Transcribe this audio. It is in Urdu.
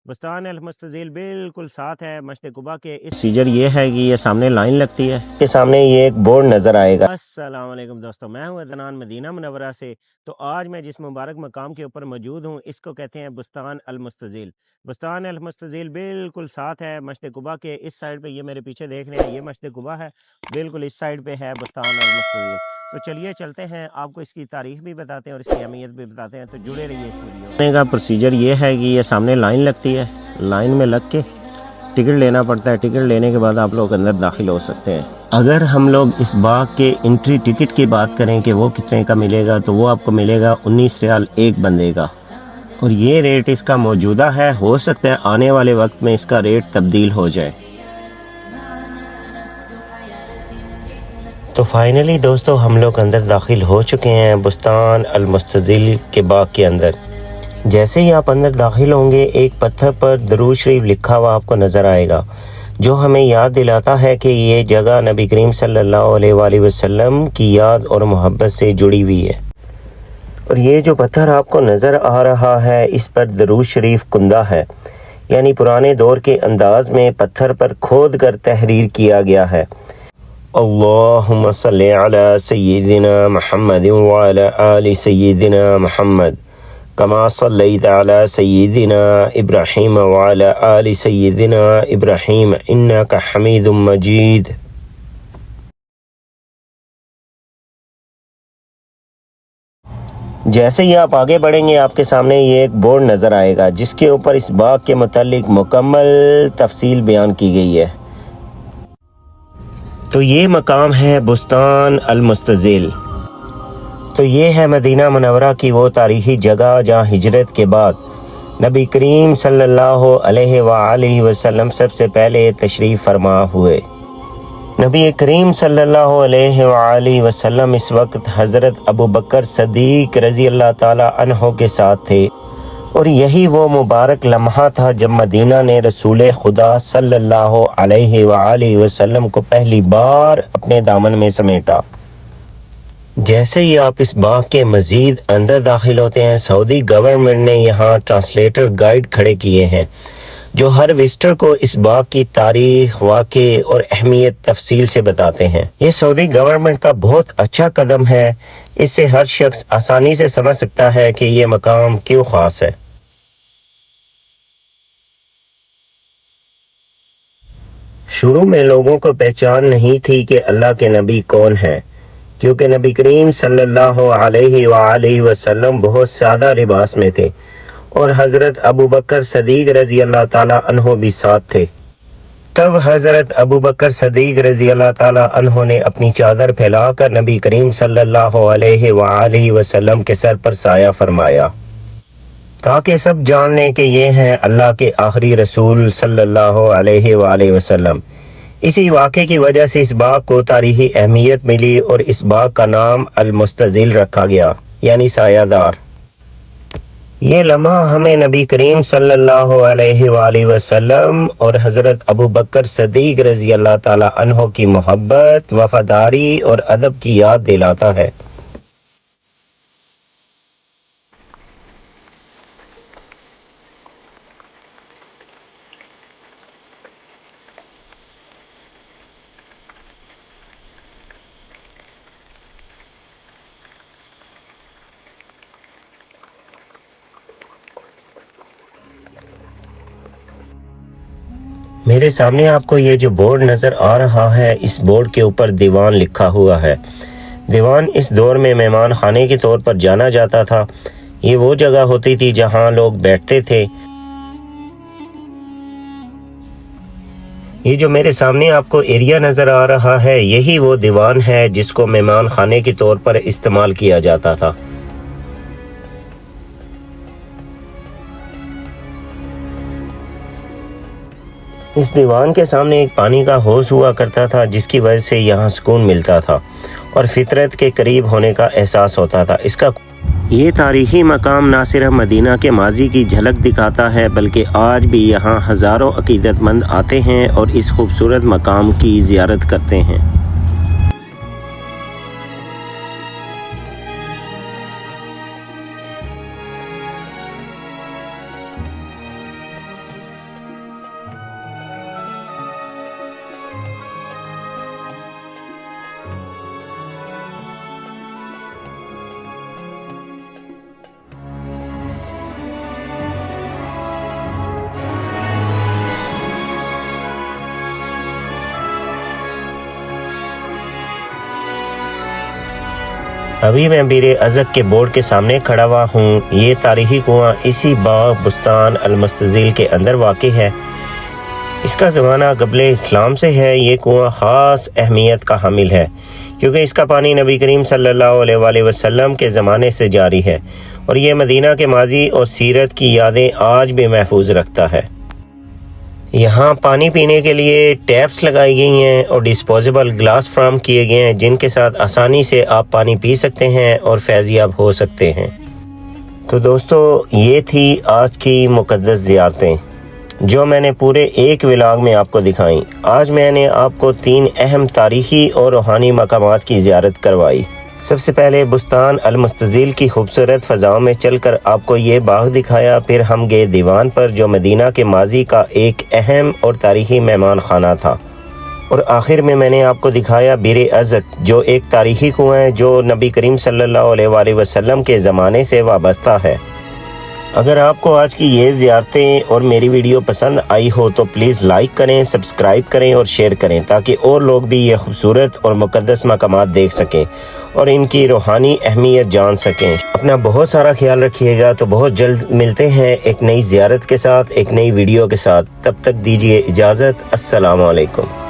بستان المستزیل بالکل ساتھ ہے مشرق قباء کے۔ اس سیجر یہ ہے کہ یہ سامنے لائن لگتی ہے، کے سامنے یہ ایک بورڈ نظر آئے گا۔ السلام علیکم دوستو، میں ہوں عدنان مدینہ منورہ سے۔ تو آج میں جس مبارک مقام کے اوپر موجود ہوں اس کو کہتے ہیں بستان المستزیل۔ بستان المستزیل بالکل ساتھ ہے مشرق قباء کے۔ اس سائڈ پہ یہ میرے پیچھے دیکھ رہے ہیں یہ مشرق قباء ہے، بالکل اس سائڈ پہ ہے بستان المستزیل۔ تو چلیے چلتے ہیں، آپ کو اس کی تاریخ بھی بتاتے ہیں اور اس کی اہمیت بھی بتاتے ہیں، تو جڑے رہیے اس ویڈیو کا۔ پروسیجر یہ ہے کہ یہ سامنے لائن لگتی ہے، لائن میں لگ کے ٹکٹ لینا پڑتا ہے۔ ٹکٹ لینے کے بعد آپ لوگ اندر داخل ہو سکتے ہیں۔ اگر ہم لوگ اس باغ کے انٹری ٹکٹ کی بات کریں کہ وہ کتنے کا ملے گا، تو وہ آپ کو ملے گا 19 ریال ایک بندے کا، اور یہ ریٹ اس کا موجودہ ہے۔ ہو سکتا ہے آنے والے وقت میں اس کا ریٹ تبدیل ہو جائے۔ تو فائنلی دوستو ہم لوگ اندر داخل ہو چکے ہیں بستان المستزیل کے باغ کے اندر۔ جیسے ہی آپ اندر داخل ہوں گے ایک پتھر پر درود شریف لکھا ہوا آپ کو نظر آئے گا، جو ہمیں یاد دلاتا ہے کہ یہ جگہ نبی کریم صلی اللہ علیہ وآلہ وسلم کی یاد اور محبت سے جڑی ہوئی ہے۔ اور یہ جو پتھر آپ کو نظر آ رہا ہے اس پر درود شریف کندہ ہے، یعنی پرانے دور کے انداز میں پتھر پر کھود کر تحریر کیا گیا ہے۔ اللہم صلی علی سیدنا محمد وعلی آل سیدنا محمد کما صلیت علی سیدنا ابراہیم وعلی آل سیدنا ابراہیم انک حمید مجید۔ جیسے ہی آپ آگے بڑھیں گے آپ کے سامنے یہ ایک بورڈ نظر آئے گا جس کے اوپر اس باغ کے متعلق مکمل تفصیل بیان کی گئی ہے۔ تو یہ مقام ہے بستان المستزیل۔ تو یہ ہے مدینہ منورہ کی وہ تاریخی جگہ جہاں ہجرت کے بعد نبی کریم صلی اللہ علیہ وآلہ وسلم سب سے پہلے تشریف فرما ہوئے۔ نبی کریم صلی اللہ علیہ وآلہ وسلم اس وقت حضرت ابو بکر صدیق رضی اللہ تعالی عنہ کے ساتھ تھے، اور یہی وہ مبارک لمحہ تھا جب مدینہ نے رسول خدا صلی اللہ علیہ وآلہ وسلم کو پہلی بار اپنے دامن میں سمیٹا۔ جیسے ہی آپ اس باغ کے مزید اندر داخل ہوتے ہیں، سعودی گورنمنٹ نے یہاں ٹرانسلیٹر گائیڈ کھڑے کیے ہیں جو ہر وزٹر کو اس باغ کی تاریخ، واقعے اور اہمیت تفصیل سے بتاتے ہیں۔ یہ سعودی گورنمنٹ کا بہت اچھا قدم ہے، اس سے ہر شخص آسانی سے سمجھ سکتا ہے کہ یہ مقام کیوں خاص ہے۔ شروع میں لوگوں کو پہچان نہیں تھی کہ اللہ کے نبی کون ہیں، کیونکہ نبی کریم صلی اللہ علیہ وآلہ وسلم بہت سادہ لباس میں تھے، اور حضرت ابو بکر صدیق رضی اللہ تعالیٰ عنہ بھی ساتھ تھے۔ تب حضرت ابو بکر صدیق رضی اللہ تعالیٰ عنہ نے اپنی چادر پھیلا کر نبی کریم صلی اللہ علیہ وآلہ وسلم کے سر پر سایہ فرمایا، تاکہ سب جان لیں کہ یہ ہیں اللہ کے آخری رسول صلی اللہ علیہ وآلہ وسلم۔ اسی واقعے کی وجہ سے اس باغ کو تاریخی اہمیت ملی اور اس باغ کا نام المستزیل رکھا گیا، یعنی سایہ دار۔ یہ لمحہ ہمیں نبی کریم صلی اللہ علیہ وآلہ وسلم اور حضرت ابو بکر صدیق رضی اللہ تعالی عنہ کی محبت، وفاداری اور ادب کی یاد دلاتا ہے۔ میرے سامنے آپ کو یہ جو بورڈ نظر آ رہا ہے، اس بورڈ کے اوپر دیوان لکھا ہوا ہے۔ دیوان اس دور میں مہمان خانے کے طور پر جانا جاتا تھا۔ یہ وہ جگہ ہوتی تھی جہاں لوگ بیٹھتے تھے۔ یہ جو میرے سامنے آپ کو ایریا نظر آ رہا ہے، یہی وہ دیوان ہے جس کو مہمان خانے کے طور پر استعمال کیا جاتا تھا۔ اس دیوان کے سامنے ایک پانی کا حوض ہوا کرتا تھا جس کی وجہ سے یہاں سکون ملتا تھا اور فطرت کے قریب ہونے کا احساس ہوتا تھا۔ یہ تاریخی مقام نہ صرف مدینہ کے ماضی کی جھلک دکھاتا ہے بلکہ آج بھی یہاں ہزاروں عقیدت مند آتے ہیں اور اس خوبصورت مقام کی زیارت کرتے ہیں۔ ابھی میں بیر ازق کے بورڈ کے سامنے کھڑا ہوا ہوں۔ یہ تاریخی کنواں اسی باغ بستان المستزیل کے اندر واقع ہے۔ اس کا زمانہ قبل اسلام سے ہے۔ یہ کنواں خاص اہمیت کا حامل ہے کیونکہ اس کا پانی نبی کریم صلی اللہ علیہ وآلہ وسلم کے زمانے سے جاری ہے اور یہ مدینہ کے ماضی اور سیرت کی یادیں آج بھی محفوظ رکھتا ہے۔ یہاں پانی پینے کے لیے ٹیپس لگائی گئی ہیں اور ڈسپوزیبل گلاس فراہم کیے گئے ہیں جن کے ساتھ آسانی سے آپ پانی پی سکتے ہیں اور فیض یاب ہو سکتے ہیں۔ تو دوستو، یہ تھی آج کی مقدس زیارتیں جو میں نے پورے ایک ولاگ میں آپ کو دکھائیں۔ آج میں نے آپ کو 3 اہم تاریخی اور روحانی مقامات کی زیارت کروائی۔ سب سے پہلے بستان المستزیل کی خوبصورت فضاؤں میں چل کر آپ کو یہ باغ دکھایا، پھر ہم گئے دیوان پر جو مدینہ کے ماضی کا ایک اہم اور تاریخی مہمان خانہ تھا، اور آخر میں نے آپ کو دکھایا بیر ازق جو ایک تاریخی کنواں ہے جو نبی کریم صلی اللہ علیہ وآلہ وسلم کے زمانے سے وابستہ ہے۔ اگر آپ کو آج کی یہ زیارتیں اور میری ویڈیو پسند آئی ہو تو پلیز لائک کریں، سبسکرائب کریں اور شیئر کریں تاکہ اور لوگ بھی یہ خوبصورت اور مقدس مقامات دیکھ سکیں اور ان کی روحانی اہمیت جان سکیں۔ اپنا بہت سارا خیال رکھیے گا۔ تو بہت جلد ملتے ہیں ایک نئی زیارت کے ساتھ، ایک نئی ویڈیو کے ساتھ۔ تب تک دیجیے اجازت۔ السلام علیکم۔